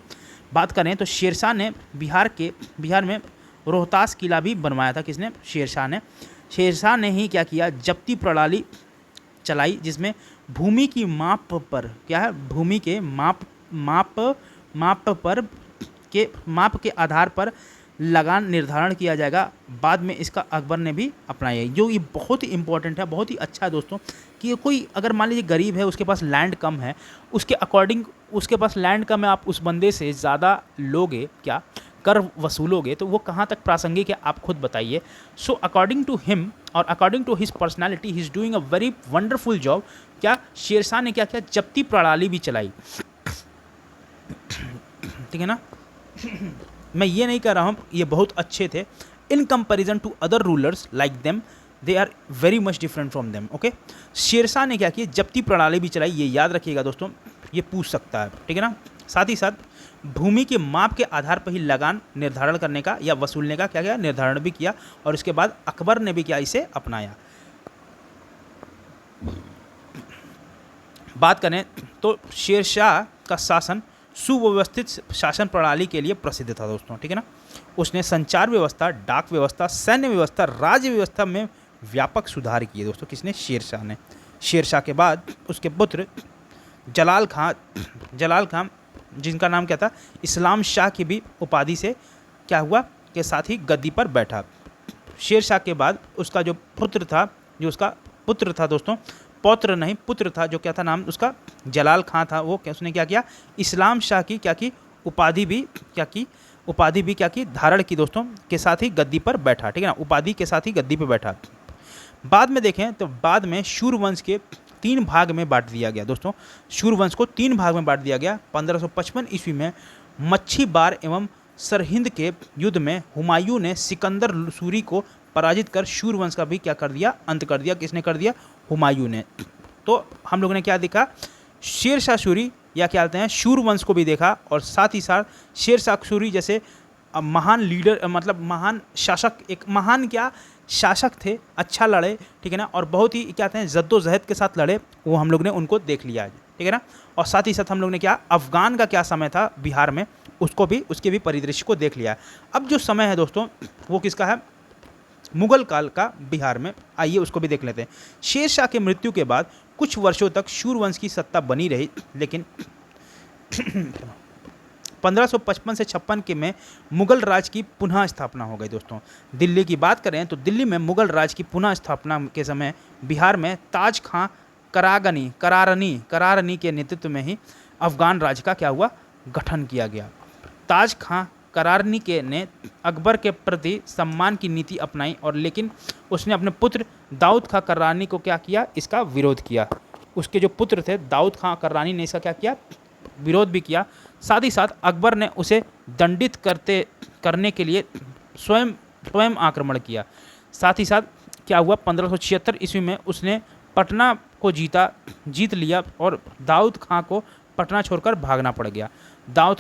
बात करें तो शेरशाह ने बिहार में रोहतास किला भी बनवाया था। किसने? शेरशाह ने ही क्या किया? जब्ती प्रणाली चलाई जिसमें भूमि की माप पर क्या है, भूमि के माप के आधार पर लगान निर्धारण किया जाएगा, बाद में इसका अकबर ने भी अपनाया। जो ये बहुत ही इंपॉर्टेंट है, बहुत ही अच्छा है दोस्तों, कि कोई अगर मान लीजिए गरीब है, उसके पास लैंड कम है, उसके अकॉर्डिंग उसके पास लैंड कम है, आप उस बंदे से ज़्यादा लोगे क्या, कर वसूलोगे, तो वो कहाँ तक प्रासंगिक है आप खुद बताइए। सो अकॉर्डिंग टू हिम और according to his personality he is doing a very wonderful job. क्या शेरशाह ने क्या किया, जब्ती प्रणाली भी चलाई, ठीक है ना। मैं ये नहीं कह रहा हूँ ये बहुत अच्छे थे, in comparison to other rulers like them they are very much different from them. Okay, Shershah ने क्या किया, जब्ती प्रणाली भी चलाई, ये याद रखिएगा दोस्तों, ये पूछ सकता है, ठीक है ना। साथ ही साथ भूमि के माप के आधार पर ही लगान निर्धारण करने का या वसूलने का क्या किया, निर्धारण भी किया, और उसके बाद अकबर ने भी क्या, इसे अपनाया। बात करें तो शेरशाह का शासन सुव्यवस्थित शासन प्रणाली के लिए प्रसिद्ध था दोस्तों, ठीक है ना। उसने संचार व्यवस्था, डाक व्यवस्था, सैन्य व्यवस्था, राज्य व्यवस्था में व्यापक सुधार किए दोस्तों। किसने, शेरशाह ने। शेरशाह के बाद उसके पुत्र जलाल खां जिनका नाम क्या था, इस्लाम शाह की भी उपाधि से क्या हुआ, के साथ ही गद्दी पर बैठा। शेरशाह के बाद उसका जो पुत्र था, दोस्तों, पौत्र नहीं पुत्र था, जो क्या था नाम उसका, जलाल खां था, वो क्या, उसने क्या किया, इस्लाम शाह की क्या की उपाधि भी क्या की धारण की दोस्तों, के साथ ही गद्दी पर बैठा, ठीक है ना, उपाधि के साथ ही गद्दी पर बैठा। बाद में देखें तो बाद में शूरवंश के 3 भाग में बांट दिया गया दोस्तों। शूरवंश को 3 भाग में बांट दिया गया। 1555 ईस्वी में मच्छी बार एवं सरहिंद के युद्ध में हुमायूं ने सिकंदर सूरी को पराजित कर शूरवंश का भी क्या कर दिया, अंत कर दिया। किसने कर दिया, हुमायूं ने। तो हम लोगों ने क्या देखा, शेरशाह सूरी या क्या कहते हैं शूरवंश को भी देखा, और साथ ही साथ शेरशाह सूरी जैसे महान लीडर, मतलब महान शासक, एक महान क्या शासक थे, अच्छा लड़े, ठीक है ना, और बहुत ही क्या कहते हैं जद्दोजहद के साथ लड़े, वो हम लोग ने उनको देख लिया है, ठीक है ना। और साथ ही साथ हम लोग ने क्या, अफगान का क्या समय था बिहार में, उसके भी परिदृश्य को देख लिया है। अब जो समय है दोस्तों वो किसका है, मुगल काल का बिहार में, आइए उसको भी देख लेते हैं। शेरशाह के मृत्यु के बाद कुछ वर्षों तक शूरवंश की सत्ता बनी रही, लेकिन 1555 से 56 के में मुगल राज की पुनः स्थापना हो गई दोस्तों। दिल्ली की बात करें तो दिल्ली में मुगल राज की पुनः स्थापना के समय बिहार में ताज खां करारनी के नेतृत्व में ही अफगान राज का क्या हुआ, गठन किया गया। ताज खां करारनी के ने अकबर के प्रति सम्मान की नीति अपनाई, और लेकिन उसने अपने पुत्र दाऊद खां करारनी को क्या किया, इसका विरोध किया। उसके जो पुत्र थे दाऊद खां करारनी ने इसका क्या किया, विरोध भी किया। साथ ही साथ अकबर ने उसे दंडित करने के लिए स्वयं आक्रमण किया। साथ ही साथ क्या हुआ, 1576 ईस्वी में उसने पटना को जीत लिया, और दाऊद खां को पटना छोड़कर भागना पड़ गया। दाऊद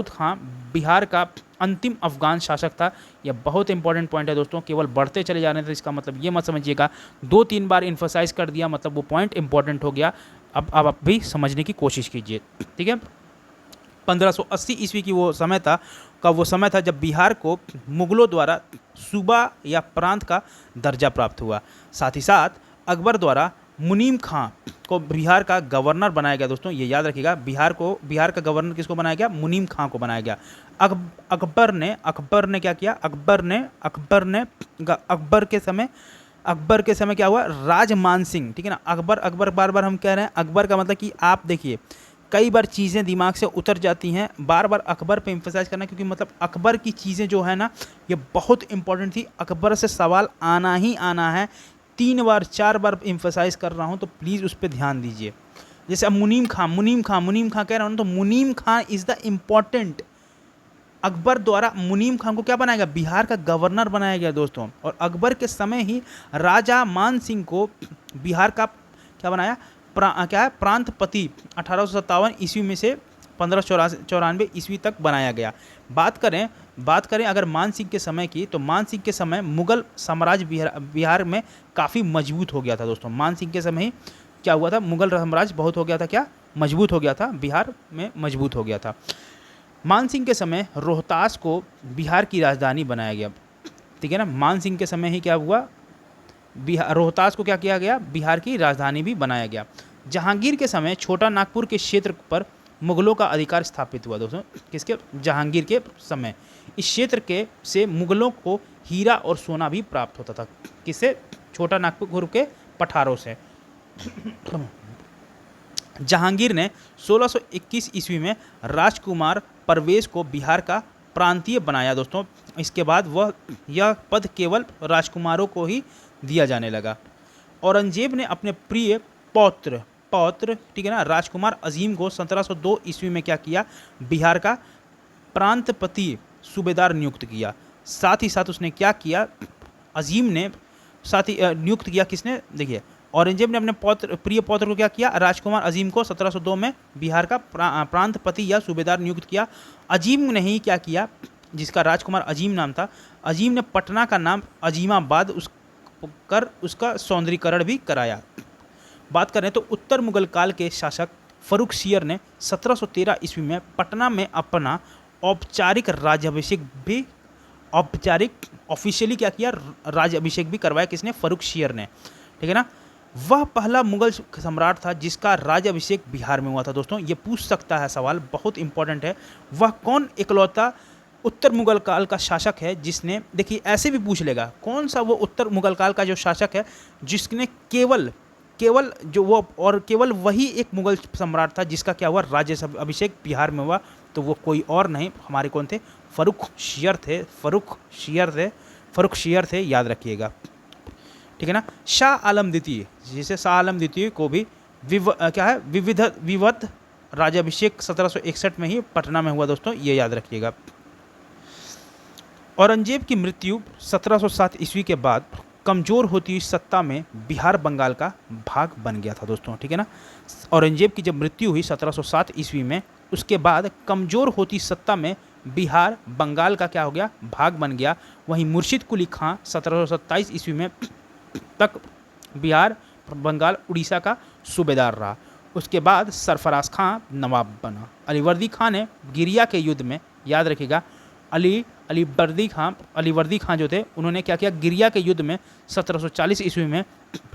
खां बिहार का अंतिम अफगान शासक था। यह बहुत इंपॉर्टेंट पॉइंट है दोस्तों, केवल बढ़ते चले जाने से इसका मतलब ये मत समझिएगा 2-3 बार इन्फोसाइज कर दिया मतलब वो पॉइंट इंपॉर्टेंट हो गया। अब आप भी समझने की कोशिश कीजिए, ठीक है। 1580 ईस्वी की वो समय था जब बिहार को मुगलों द्वारा सूबा या प्रांत का दर्जा प्राप्त हुआ। साथ ही साथ अकबर द्वारा मुनीम खां को बिहार का गवर्नर बनाया गया दोस्तों, ये याद रखिएगा। बिहार का गवर्नर किसको बनाया गया, मुनीम खां को बनाया गया। अकबर ने क्या किया, अकबर के समय क्या हुआ, राजमान सिंह, ठीक है ना। अकबर बार बार हम कह रहे हैं अकबर का मतलब कि आप देखिए कई बार चीज़ें दिमाग से उतर जाती हैं, बार बार अकबर पे एम्फसाइज करना, क्योंकि मतलब अकबर की चीज़ें जो है ना ये बहुत इंपॉर्टेंट थी। अकबर से सवाल आना ही आना है, 3 बार 4 बार एम्फसाइज कर रहा हूँ, तो प्लीज़ उस पर ध्यान दीजिए। जैसे अब मुनीम खां कह रहा हूँ, तो मुनीम खां इज़ द इम्पॉर्टेंट। अकबर द्वारा मुनीम खां को क्या बनाया गया, बिहार का गवर्नर बनाया गया दोस्तों। और अकबर के समय ही राजा मान सिंह को बिहार का क्या बनाया, प्रांतपति 1857 ईस्वी में से 1594 ईस्वी तक बनाया गया। बात करें अगर मान सिंह के समय की, तो मान सिंह के समय मुगल साम्राज्य बिहार में काफ़ी मजबूत हो गया था दोस्तों। मान सिंह के समय ही क्या हुआ था, मुगल साम्राज्य बहुत हो गया था, क्या मजबूत हो गया था, बिहार में मजबूत हो गया था। मान सिंह के समय रोहतास को बिहार की राजधानी बनाया गया, ठीक है ना। मान सिंह के समय ही क्या हुआ, रोहतास को क्या किया गया, बिहार की राजधानी भी बनाया गया। जहांगीर के समय छोटा नागपुर के क्षेत्र पर मुगलों का अधिकार स्थापित हुआ दोस्तों, किसके, जहांगीर के समय। इस क्षेत्र के से मुगलों को हीरा और सोना भी प्राप्त होता था, किससे, छोटा नागपुर के पठारों से। जहांगीर ने 1621 ईस्वी में राजकुमार परवेज को बिहार का प्रांतीय बनाया दोस्तों। इसके बाद यह पद केवल राजकुमारों को ही दिया जाने लगा। औरंगजेब ने अपने प्रिय पौत्र ठीक है ना, राजकुमार अजीम को 1702 ईस्वी में क्या किया, बिहार का प्रांतपति सूबेदार नियुक्त किया। साथ ही साथ उसने क्या किया, अजीम ने साथ ही नियुक्त किया, किसने, देखिए औरंगजेब ने अपने प्रिय पौत्र को क्या किया, राजकुमार अजीम को 1702 में बिहार का प्रांतपति या सूबेदार नियुक्त किया। अजीम ने ही क्या किया, जिसका राजकुमार अजीम नाम था, अजीम ने पटना का नाम अजीमाबाद उसका सौंदर्यीकरण भी कराया। बात करें तो उत्तर मुगल काल के शासक फर्रुखसियर ने 1713 ईस्वी में पटना में अपना औपचारिक ऑफिशियली क्या किया, राज्याभिषेक भी करवाया, किसने, फर्रुखसियर ने, ठीक है ना। वह पहला मुगल सम्राट था जिसका राज्याभिषेक बिहार में हुआ था दोस्तों। ये पूछ सकता है सवाल, बहुत इंपॉर्टेंट है। वह कौन इकलौता उत्तर मुगल काल का शासक है जिसने, देखिए ऐसे भी पूछ लेगा, कौन सा वो उत्तर मुगल काल का जो शासक है जिसने केवल वही एक मुगल सम्राट था जिसका क्या हुआ, राज्याभिषेक बिहार में हुआ। तो वो कोई और नहीं, हमारे कौन थे, फर्रुखसियर थे, याद रखिएगा, ठीक है ना। शाह आलम द्वितीय, जिसे शाह आलम द्वितीय को भी विविध राज्याभिषेक 1761 में ही पटना में हुआ दोस्तों, ये याद रखिएगा। औरंगजेब की मृत्यु 1707 ईस्वी के बाद कमज़ोर होती हुई सत्ता में बिहार बंगाल का भाग बन गया था दोस्तों, ठीक है ना। औरंगजेब की जब मृत्यु हुई 1707 ईस्वी में, उसके बाद कमज़ोर होती सत्ता में बिहार बंगाल का क्या हो गया, भाग बन गया। वहीं मुर्शिद कुली खां 1727 ईस्वी में तक बिहार बंगाल उड़ीसा का सूबेदार रहा। उसके बाद सरफराज खां नवाब बना। अलीवर्दी खां ने गिरिया के युद्ध में, याद रखिएगा, अलीवर्दी खां जो थे, उन्होंने क्या किया, गिरिया के युद्ध में 1740 ईस्वी में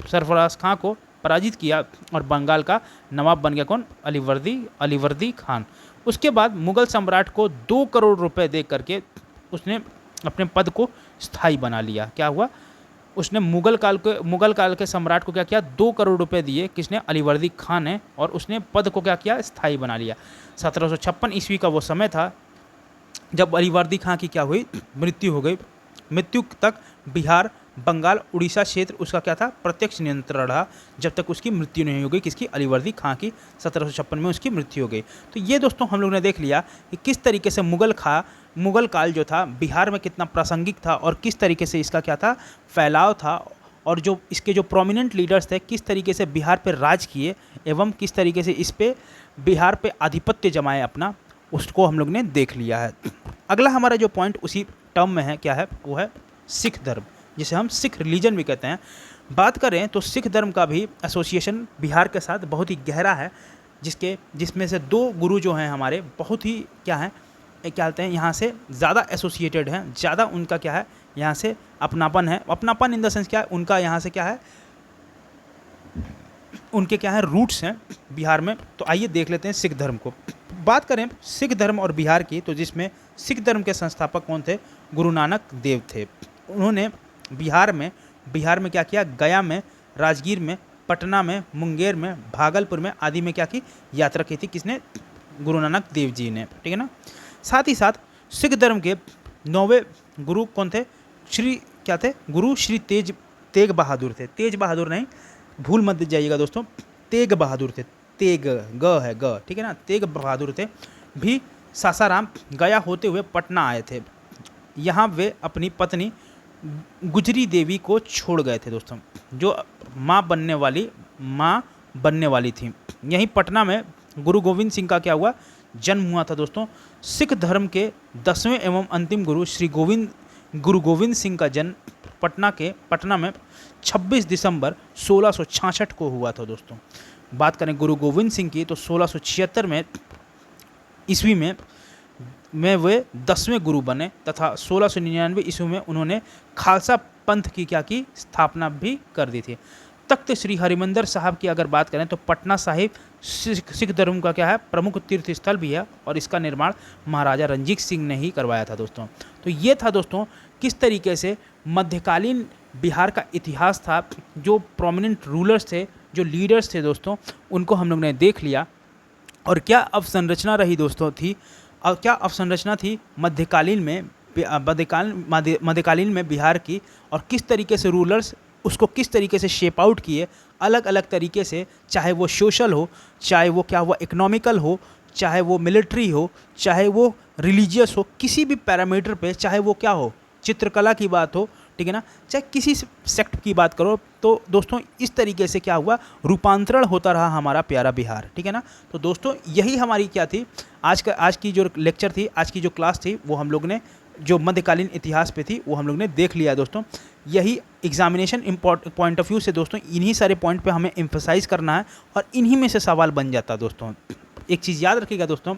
सरफराज खां को पराजित किया और बंगाल का नवाब बन गया कौन, अलीवर्दी खान। उसके बाद मुगल सम्राट को 2 करोड़ रुपए दे करके उसने अपने पद को स्थायी बना लिया। क्या हुआ, उसने मुगल काल के सम्राट को क्या किया, 2 करोड़ रुपए दिए, किसने, अलीवर्दी खान ने, और उसने पद को क्या किया, स्थायी बना लिया। 1756 ईस्वी का वो समय था जब अलीवर्दी खां की क्या हुई, मृत्यु हो गई। मृत्यु तक बिहार बंगाल उड़ीसा क्षेत्र उसका क्या था, प्रत्यक्ष नियंत्रण रहा, जब तक उसकी मृत्यु नहीं हो गई, किसकी, अलीवर्दी खां की। 1756 में उसकी मृत्यु हो गई। तो ये दोस्तों हम लोग ने देख लिया कि किस तरीके से मुगल काल जो था बिहार में कितना प्रासंगिक था और किस तरीके से इसका क्या था, फैलाव था, और जो इसके जो प्रोमिनेंट लीडर्स थे किस तरीके से बिहार पर राज किए एवं किस तरीके से इस पे बिहार पे आधिपत्य जमाए अपना, उसको हम लोग ने देख लिया है। अगला हमारा जो पॉइंट उसी टर्म में है, क्या है, वो है सिख धर्म, जिसे हम सिख रिलीजन भी कहते हैं। बात करें तो सिख धर्म का भी एसोसिएशन बिहार के साथ बहुत ही गहरा है, जिसमें से 2 गुरु जो हैं हमारे बहुत ही क्या कहते हैं, यहाँ से ज़्यादा एसोसिएटेड हैं, ज़्यादा उनका क्या है, यहाँ से अपनापन है। अपनापन इन द सेंस क्या है, उनका यहाँ से क्या है, उनके क्या है, रूट्स हैं बिहार में। तो आइए देख लेते हैं सिख धर्म को। बात करें सिख धर्म और बिहार की, तो जिसमें सिख धर्म के संस्थापक कौन थे, गुरु नानक देव थे। उन्होंने बिहार में क्या किया, गया में, राजगीर में, पटना में, मुंगेर में, भागलपुर में आदि में क्या की, यात्रा की थी, किसने, गुरु नानक देव जी ने, ठीक है ना। साथ ही साथ सिख धर्म के 9वें गुरु कौन थे, गुरु श्री तेग बहादुर थे। तेज बहादुर नहीं, भूल मत जाइएगा दोस्तों, तेग बहादुर थे, तेग ग है, ग, ठीक है ना, तेग बहादुर थे। भी सासाराम गया होते हुए पटना आए थे। यहाँ वे अपनी पत्नी गुजरी देवी को छोड़ गए थे दोस्तों, जो माँ बनने वाली थी। यहीं पटना में गुरु गोविंद सिंह का क्या हुआ, जन्म हुआ था दोस्तों। सिख धर्म के 10वें एवं अंतिम गुरु गुरु गोविंद सिंह का जन्म पटना में 26 दिसंबर 1666 को हुआ था दोस्तों। बात करें गुरु गोविंद सिंह की, तो 1676 में ईस्वी में वे 10वें गुरु बने तथा 1699 ईस्वी में उन्होंने खालसा पंथ की क्या की, स्थापना भी कर दी थी। तख्त श्री हरिमंदिर साहब की अगर बात करें तो पटना साहिब सिख धर्म का क्या है प्रमुख तीर्थ स्थल भी है, और इसका निर्माण महाराजा रणजीत सिंह ने ही करवाया था दोस्तों। तो ये था दोस्तों किस तरीके से मध्यकालीन बिहार का इतिहास था, जो प्रोमिनेंट रूलर्स थे, जो लीडर्स थे दोस्तों, उनको हम लोग ने देख लिया। और क्या अवसंरचना रही दोस्तों थी, और क्या अवसंरचना थी मध्यकालीन में बिहार की, और किस तरीके से रूलर्स उसको किस तरीके से शेप आउट किए अलग अलग तरीके से, चाहे वो सोशल हो, चाहे वो क्या हुआ इकोनॉमिकल हो, चाहे वो मिलिट्री हो, चाहे वो रिलीजियस हो, किसी भी पैरामीटर पे, चाहे वो क्या हो, चित्रकला की बात हो, ठीक है ना, चाहे किसी सेक्ट की बात करो। तो दोस्तों इस तरीके से क्या हुआ, रूपांतरण होता रहा हमारा प्यारा बिहार, ठीक है ना। तो दोस्तों यही हमारी क्या थी आज की जो लेक्चर थी, आज की जो क्लास थी, वो हम लोग ने जो मध्यकालीन इतिहास पे थी वो हम लोग ने देख लिया दोस्तों। यही एग्जामिनेशन पॉइंट ऑफ व्यू से दोस्तों इन्हीं सारे पॉइंट पे हमें एम्फसाइज़ करना है, और इन्हीं में से सवाल बन जाता है दोस्तों। एक चीज़ याद रखिएगा दोस्तों,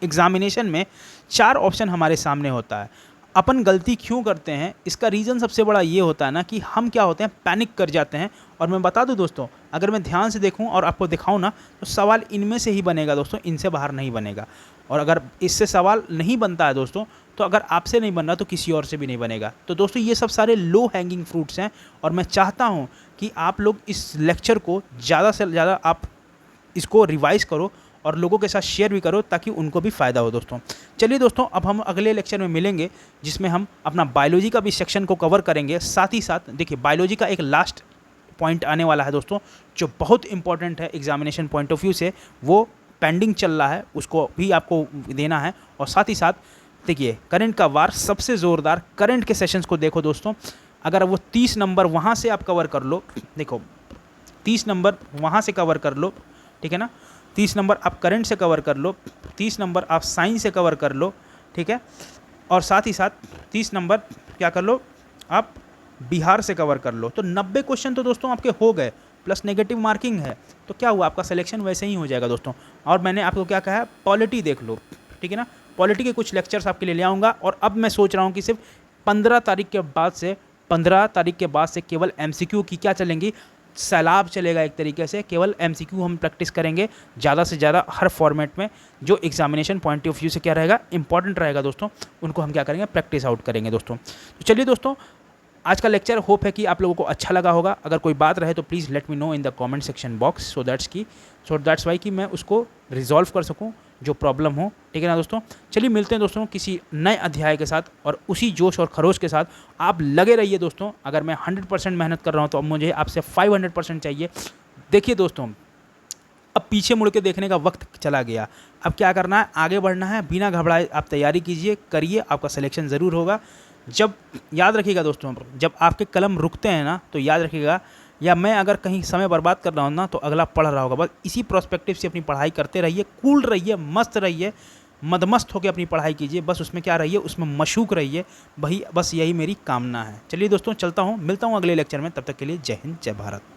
एग्जामिनेशन में 4 ऑप्शन हमारे सामने होता है। अपन गलती क्यों करते हैं, इसका रीज़न सबसे बड़ा ये होता है ना कि हम क्या होते हैं, पैनिक कर जाते हैं। और मैं बता दूं दोस्तों, अगर मैं ध्यान से देखूं और आपको दिखाऊं ना, तो सवाल इनमें से ही बनेगा दोस्तों, इनसे बाहर नहीं बनेगा। और अगर इससे सवाल नहीं बनता है दोस्तों, तो अगर आपसे नहीं बन रहा तो किसी और से भी नहीं बनेगा। तो दोस्तों ये सब सारे लो हैंगिंग फ्रूट्स हैं, और मैं चाहता हूँ कि आप लोग इस लेक्चर को ज़्यादा से ज़्यादा आप इसको रिवाइज़ करो और लोगों के साथ शेयर भी करो, ताकि उनको भी फ़ायदा हो दोस्तों। चलिए दोस्तों, अब हम अगले लेक्चर में मिलेंगे, जिसमें हम अपना बायोलॉजी का भी सेक्शन को कवर करेंगे। साथ ही साथ देखिए, बायोलॉजी का एक लास्ट पॉइंट आने वाला है दोस्तों, जो बहुत इंपॉर्टेंट है एग्जामिनेशन पॉइंट ऑफ व्यू से, वो पेंडिंग चल रहा है, उसको भी आपको देना है। और साथ ही साथ देखिए, करंट का वार सबसे ज़ोरदार, करंट के सेशंस को देखो दोस्तों, अगर वो 30 नंबर वहाँ से आप कवर कर लो, देखो 30 नंबर वहाँ से कवर कर लो, ठीक है ना, 30 नंबर आप करंट से कवर कर लो, 30 नंबर आप साइंस से कवर कर लो, ठीक है, और साथ ही साथ 30 नंबर क्या कर लो, आप बिहार से कवर कर लो। तो 90 क्वेश्चन तो दोस्तों आपके हो गए, प्लस नेगेटिव मार्किंग है, तो क्या हुआ, आपका सिलेक्शन वैसे ही हो जाएगा दोस्तों। और मैंने आपको क्या कहा है, पॉलिटी देख लो, ठीक है ना, पॉलिटी के कुछ लेक्चर्स आपके लिए ले आऊँगा। और अब मैं सोच रहा हूँ कि सिर्फ 15 तारीख के बाद से केवल MCQ की क्या चलेंगी, सैलाब चलेगा एक तरीके से, केवल MCQ हम प्रैक्टिस करेंगे ज़्यादा से ज़्यादा हर फॉर्मेट में। जो एग्जामिनेशन पॉइंट ऑफ व्यू से क्या रहेगा, इंपॉर्टेंट रहेगा दोस्तों, उनको हम क्या करेंगे, प्रैक्टिस आउट करेंगे दोस्तों। तो चलिए दोस्तों, आज का लेक्चर होप है कि आप लोगों को अच्छा लगा होगा। अगर कोई बात रहे तो please let me know in the comment section box, so that's why कि मैं उसको रिजॉल्व कर सकूं जो प्रॉब्लम हो, ठीक है ना दोस्तों। चलिए मिलते हैं दोस्तों किसी नए अध्याय के साथ, और उसी जोश और खरोश के साथ आप लगे रहिए दोस्तों। अगर मैं 100% मेहनत कर रहा हूँ तो अब मुझे आपसे 500% चाहिए। देखिए दोस्तों, अब पीछे मुड़ के देखने का वक्त चला गया, अब क्या करना है, आगे बढ़ना है, बिना घबराए आप तैयारी कीजिए, करिए, आपका सिलेक्शन ज़रूर होगा। जब याद रखिएगा दोस्तों, जब आपके कलम रुकते हैं ना, तो याद रखिएगा, या मैं अगर कहीं समय बर्बाद कर रहा हूँ ना, तो अगला पढ़ रहा होगा। बस इसी प्रोस्पेक्टिव से अपनी पढ़ाई करते रहिए, कूल रहिए, मस्त रहिए, मदमस्त होकर अपनी पढ़ाई कीजिए, बस उसमें क्या रहिए, उसमें मशूक रहिए भाई, बस यही मेरी कामना है। चलिए दोस्तों, चलता हूँ, मिलता हूँ अगले लेक्चर में, तब तक के लिए जय हिंद, जय भारत।